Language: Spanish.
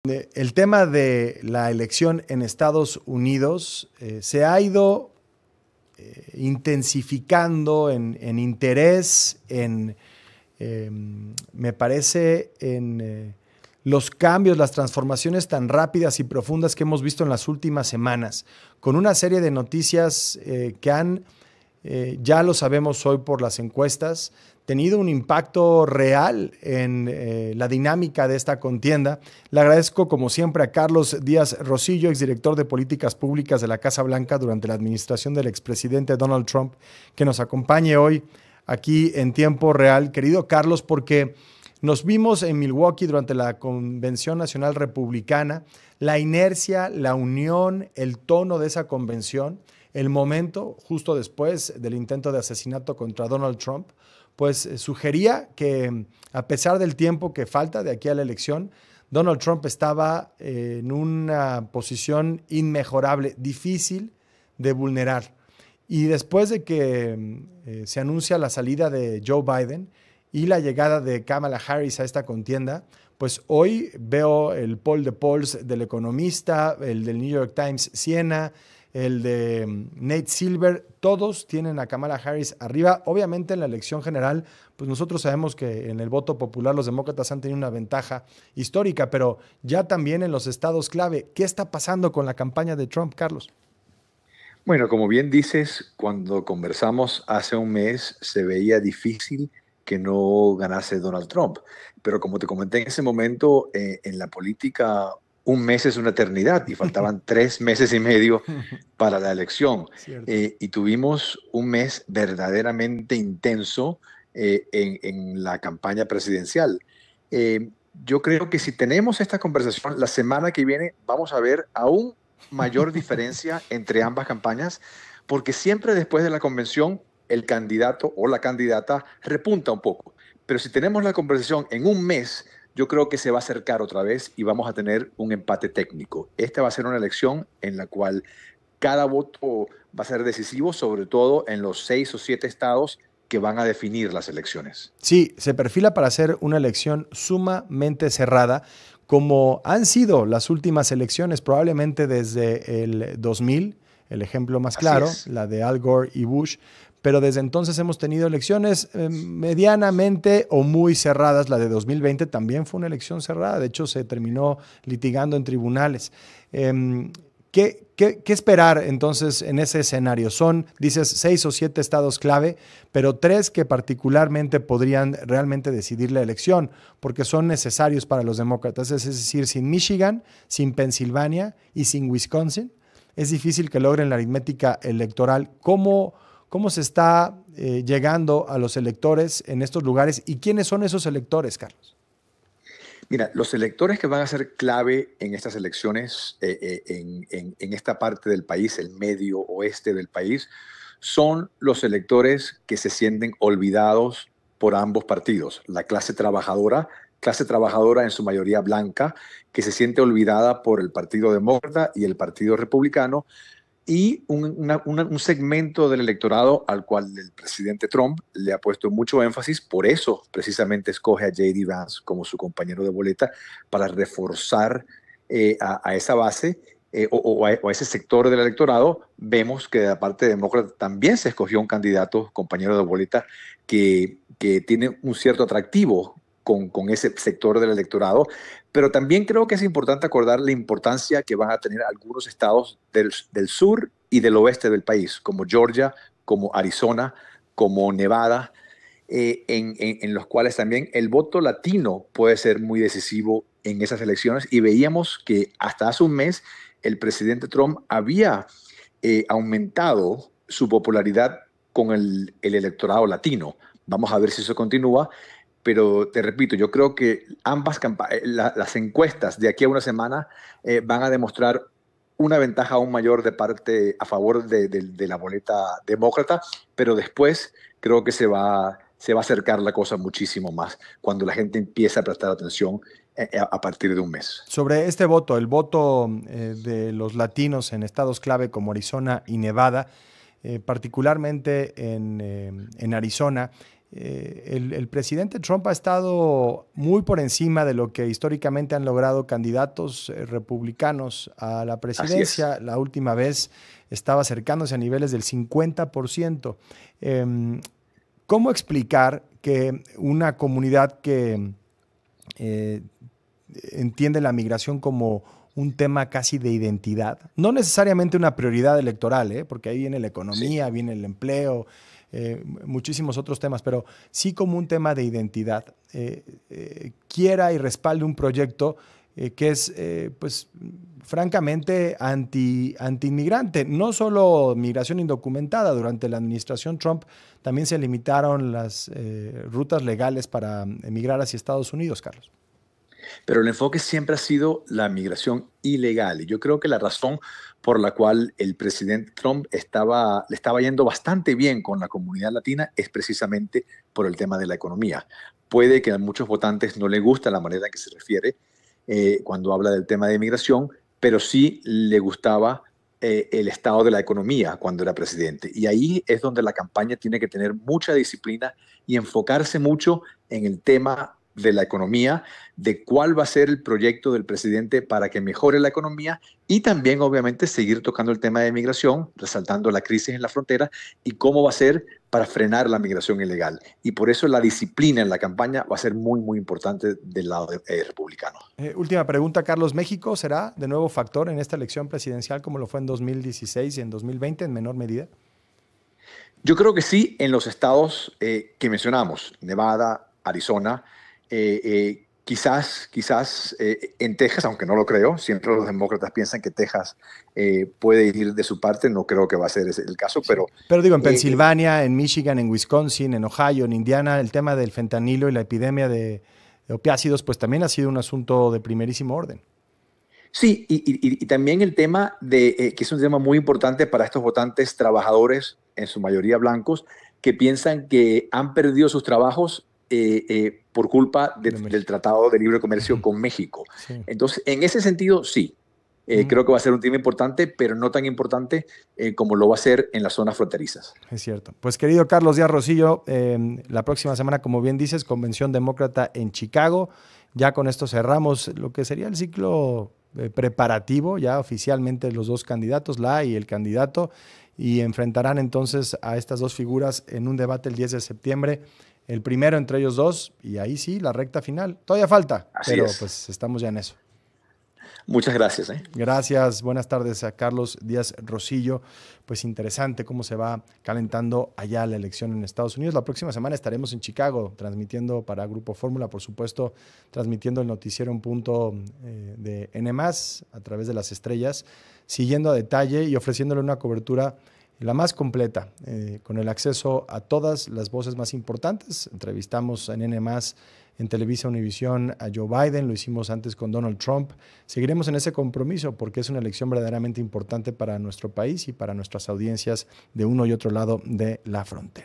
El tema de la elección en Estados Unidos se ha ido intensificando en interés, me parece, en los cambios, las transformaciones tan rápidas y profundas que hemos visto en las últimas semanas, con una serie de noticias que han, ya lo sabemos hoy por las encuestas, tenido un impacto real en la dinámica de esta contienda. Le agradezco, como siempre, a Carlos Díaz Rosillo, exdirector de Políticas Públicas de la Casa Blanca durante la administración del expresidente Donald Trump, que nos acompañe hoy aquí en tiempo real. Querido Carlos, porque nos vimos en Milwaukee durante la Convención Nacional Republicana, la inercia, la unión, el tono de esa convención, el momento justo después del intento de asesinato contra Donald Trump, pues sugería que a pesar del tiempo que falta de aquí a la elección, Donald Trump estaba en una posición inmejorable, difícil de vulnerar. Y después de que se anuncia la salida de Joe Biden y la llegada de Kamala Harris a esta contienda, pues hoy veo el poll de polls del Economista, el del New York Times Siena, el de Nate Silver, todos tienen a Kamala Harris arriba. Obviamente en la elección general, pues nosotros sabemos que en el voto popular los demócratas han tenido una ventaja histórica, pero ya también en los estados clave, ¿qué está pasando con la campaña de Trump, Carlos? Bueno, como bien dices, cuando conversamos hace un mes se veía difícil que no ganase Donald Trump, pero como te comenté en ese momento, en la política un mes es una eternidad y faltaban 3 meses y medio para la elección. Cierto. Y tuvimos un mes verdaderamente intenso en la campaña presidencial. Yo creo que si tenemos esta conversación la semana que viene, vamos a ver aún mayor diferencia entre ambas campañas, porque siempre después de la convención el candidato o la candidata repunta un poco. Pero si tenemos la conversación en un mes, yo creo que se va a acercar otra vez y vamos a tener un empate técnico. Esta va a ser una elección en la cual cada voto va a ser decisivo, sobre todo en los 6 o 7 estados que van a definir las elecciones. Sí, se perfila para ser una elección sumamente cerrada, como han sido las últimas elecciones, probablemente desde el 2000, el ejemplo más Así claro, es. la de Al Gore y Bush, pero desde entonces hemos tenido elecciones medianamente o muy cerradas. La de 2020 también fue una elección cerrada, de hecho se terminó litigando en tribunales. ¿Qué esperar entonces en ese escenario? Son, dices, 6 o 7 estados clave, pero 3 que particularmente podrían realmente decidir la elección, porque son necesarios para los demócratas. Es decir, sin Michigan, sin Pensilvania y sin Wisconsin, es difícil que logren la aritmética electoral. ¿Cómo se está llegando a los electores en estos lugares y quiénes son esos electores, Carlos? Mira, los electores que van a ser clave en estas elecciones, en esta parte del país, el medio oeste del país, son los electores que se sienten olvidados por ambos partidos. La clase trabajadora en su mayoría blanca, que se siente olvidada por el Partido Demócrata y el Partido Republicano, y un segmento del electorado al cual el presidente Trump le ha puesto mucho énfasis, por eso precisamente escoge a J.D. Vance como su compañero de boleta para reforzar a esa base o a ese sector del electorado. Vemos que de la parte demócrata también se escogió un candidato, compañero de boleta, que tiene un cierto atractivo con ese sector del electorado, pero también creo que es importante acordar la importancia que van a tener algunos estados del sur y del oeste del país, como Georgia, como Arizona, como Nevada, en los cuales también el voto latino puede ser muy decisivo en esas elecciones. Y veíamos que hasta hace un mes el presidente Trump había aumentado su popularidad con el electorado latino. Vamos a ver si eso continúa. Pero te repito, yo creo que las encuestas de aquí a una semana van a demostrar una ventaja aún mayor de parte a favor de la boleta demócrata, pero después creo que se va a acercar la cosa muchísimo más cuando la gente empieza a prestar atención a partir de un mes. Sobre este voto, el voto de los latinos en estados clave como Arizona y Nevada, particularmente en Arizona, el presidente Trump ha estado muy por encima de lo que históricamente han logrado candidatos republicanos a la presidencia. La última vez estaba acercándose a niveles del 50%. ¿Cómo explicar que una comunidad que entiende la migración como un tema casi de identidad, no necesariamente una prioridad electoral, porque ahí viene la economía, viene el empleo, muchísimos otros temas, pero sí como un tema de identidad, quiera y respalde un proyecto que es, pues, francamente anti-inmigrante? No solo migración indocumentada. Durante la administración Trump también se limitaron las rutas legales para emigrar hacia Estados Unidos, Carlos. Pero el enfoque siempre ha sido la migración ilegal. Y yo creo que la razón por la cual el presidente Trump le estaba yendo bastante bien con la comunidad latina es precisamente por el tema de la economía. Puede que a muchos votantes no les gusta la manera en que se refiere cuando habla del tema de migración, pero sí le gustaba el estado de la economía cuando era presidente. Y ahí es donde la campaña tiene que tener mucha disciplina y enfocarse mucho en el tema de la economía, de cuál va a ser el proyecto del presidente para que mejore la economía y también, obviamente, seguir tocando el tema de migración, resaltando la crisis en la frontera y cómo va a ser para frenar la migración ilegal. Y por eso la disciplina en la campaña va a ser muy, muy importante del lado republicano. Última pregunta, Carlos. ¿México será de nuevo factor en esta elección presidencial como lo fue en 2016 y en 2020 en menor medida? Yo creo que sí, en los estados que mencionamos, Nevada, Arizona, quizás en Texas, aunque no lo creo, siempre los demócratas piensan que Texas puede ir de su parte, no creo que va a ser ese el caso, sí. Pero digo, en Pensilvania, en Michigan, en Wisconsin, en Ohio, en Indiana, el tema del fentanilo y la epidemia de opiácidos, pues también ha sido un asunto de primerísimo orden. Sí, y también el tema que es un tema muy importante para estos votantes trabajadores, en su mayoría blancos, que piensan que han perdido sus trabajos por culpa del Tratado de Libre Comercio con México. Sí. Entonces, en ese sentido, sí. Creo que va a ser un tema importante, pero no tan importante como lo va a ser en las zonas fronterizas. Es cierto. Pues, querido Carlos Díaz Rosillo, la próxima semana, como bien dices, Convención Demócrata en Chicago. Ya con esto cerramos lo que sería el ciclo preparativo, ya oficialmente los dos candidatos, la y el candidato, y enfrentarán entonces a estas dos figuras en un debate el 10 de septiembre. El primero entre ellos dos, y ahí sí, la recta final. Todavía falta, pero pues estamos ya en eso. Muchas gracias. Gracias, buenas tardes a Carlos Díaz Rosillo. Pues interesante cómo se va calentando allá la elección en Estados Unidos. La próxima semana estaremos en Chicago transmitiendo para Grupo Fórmula, por supuesto, transmitiendo el noticiero en punto de N+, a través de las estrellas, siguiendo a detalle y ofreciéndole una cobertura la más completa, con el acceso a todas las voces más importantes. Entrevistamos en N+, en Televisa Univisión a Joe Biden, lo hicimos antes con Donald Trump. Seguiremos en ese compromiso porque es una elección verdaderamente importante para nuestro país y para nuestras audiencias de uno y otro lado de la frontera.